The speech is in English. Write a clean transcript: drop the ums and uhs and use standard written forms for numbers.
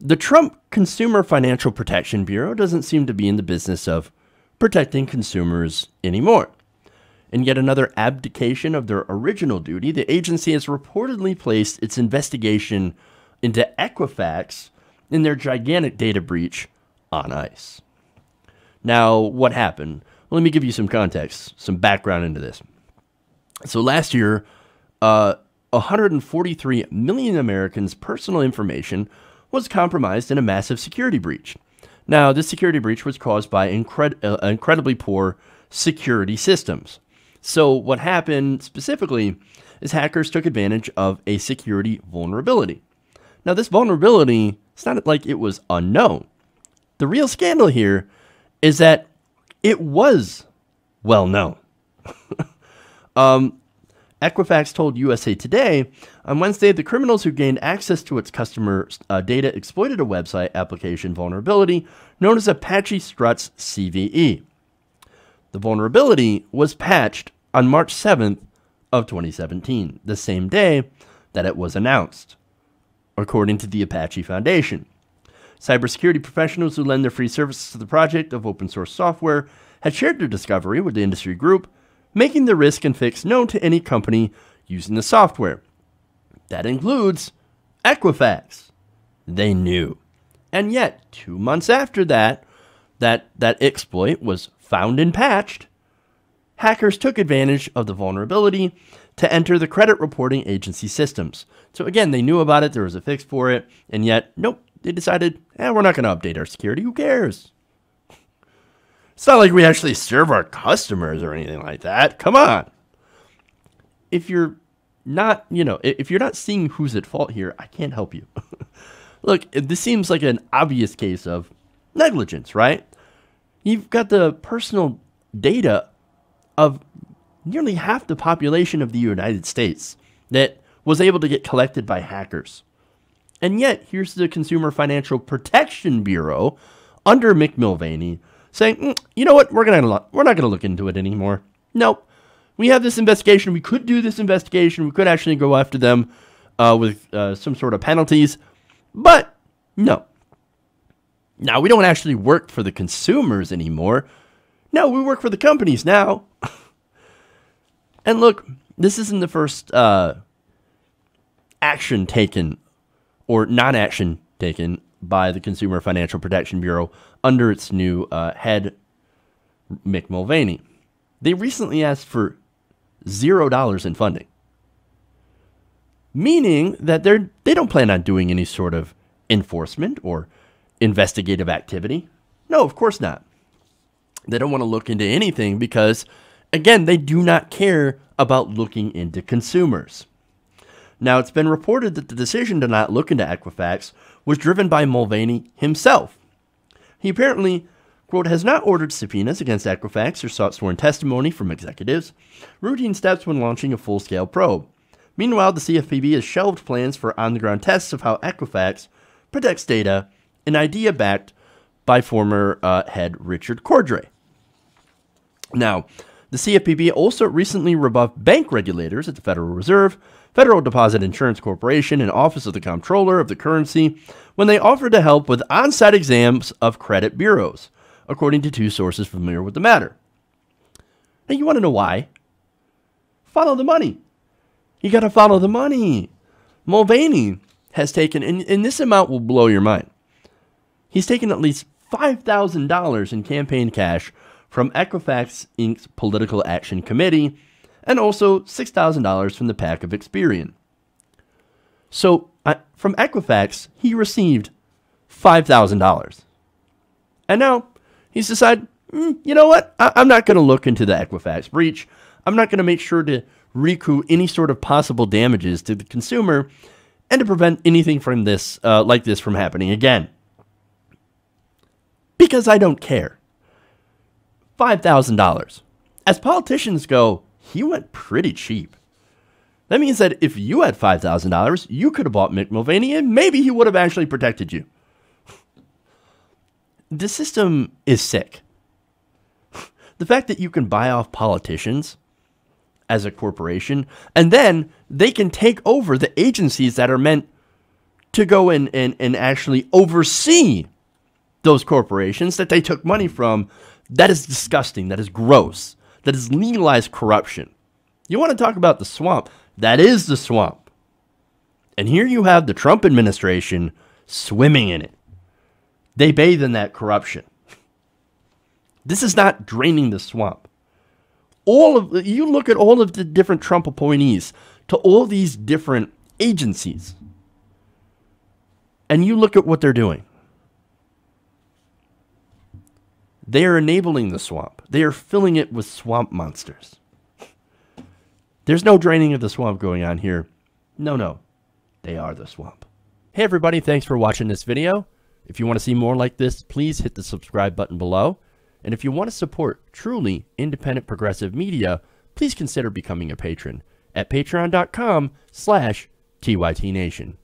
The Trump Consumer Financial Protection Bureau doesn't seem to be in the business of protecting consumers anymore. In yet another abdication of their original duty, the agency has reportedly placed its investigation into Equifax in their gigantic data breach on ice. Now, what happened? Well, let me give you some context, some background into this. So last year, 143 million Americans' personal information was compromised in a massive security breach. Now, this security breach was caused by incredibly poor security systems. So what happened specifically is hackers took advantage of a security vulnerability. Now, this vulnerability, it's not like it was unknown. The real scandal here is that it was well known. Equifax told USA Today on Wednesday the criminals who gained access to its customer data exploited a website application vulnerability known as Apache Struts CVE. The vulnerability was patched on March 7th of 2017, the same day that it was announced, according to the Apache Foundation. Cybersecurity professionals who lend their free services to the project of open source software had shared their discovery with the industry group, making the risk and fix known to any company using the software. That includes Equifax. They knew. And yet, 2 months after that exploit was found and patched, hackers took advantage of the vulnerability to enter the credit reporting agency systems. So again, they knew about it, there was a fix for it, and yet, nope, they decided, we're not going to update our security, who cares? It's not like we actually serve our customers or anything like that. Come on. If you're not, if you're not seeing who's at fault here, I can't help you. Look, this seems like an obvious case of negligence, right? You've got the personal data of nearly half the population of the United States that was able to get collected by hackers. And yet, here's the Consumer Financial Protection Bureau under Mick Mulvaney saying, you know what, we're not going to look into it anymore. Nope. We have this investigation. We could do this investigation. We could actually go after them with some sort of penalties. But no. Now, we don't actually work for the consumers anymore. No, we work for the companies now. And look, this isn't the first action taken or non-action taken by the Consumer Financial Protection Bureau under its new head, Mick Mulvaney. They recently asked for $0 in funding, meaning that they don't plan on doing any sort of enforcement or investigative activity. No, of course not. They don't want to look into anything because, again, they do not care about looking into consumers. Now, it's been reported that the decision to not look into Equifax was driven by Mulvaney himself. He apparently, quote, has not ordered subpoenas against Equifax or sought sworn testimony from executives, routine steps when launching a full-scale probe. Meanwhile, the CFPB has shelved plans for on-the-ground tests of how Equifax protects data, an idea backed by former head Richard Cordray. Now, the CFPB also recently rebuffed bank regulators at the Federal Reserve, Federal Deposit Insurance Corporation, and Office of the Comptroller of the Currency when they offered to help with on-site exams of credit bureaus, according to two sources familiar with the matter. Now, you want to know why? Follow the money. You got to follow the money. Mulvaney has taken, and this amount will blow your mind, he's taken at least $5,000 in campaign cash from Equifax Inc.'s Political Action Committee, and also $6,000 from the PAC of Experian. So, from Equifax, he received $5,000. And now, he's decided, you know what? I'm not going to look into the Equifax breach. I'm not going to make sure to recoup any sort of possible damages to the consumer and to prevent anything from this, like this from happening again. Because I don't care. $5,000. As politicians go, he went pretty cheap. That means that if you had $5,000, you could have bought Mick Mulvaney and maybe he would have actually protected you. The system is sick. The fact that you can buy off politicians as a corporation and then they can take over the agencies that are meant to go in and actually oversee those corporations that they took money from. That is disgusting. That is gross. That is legalized corruption. You want to talk about the swamp? That is the swamp. And here you have the Trump administration swimming in it. They bathe in that corruption. This is not draining the swamp. You look at all of the different Trump appointees to all these different agencies, and you look at what they're doing. They are enabling the swamp. They are filling it with swamp monsters. There's no draining of the swamp going on here. No. They are the swamp. Hey everybody, thanks for watching this video. If you want to see more like this, please hit the subscribe button below. And if you want to support truly independent progressive media, please consider becoming a patron at patreon.com/TYTNation.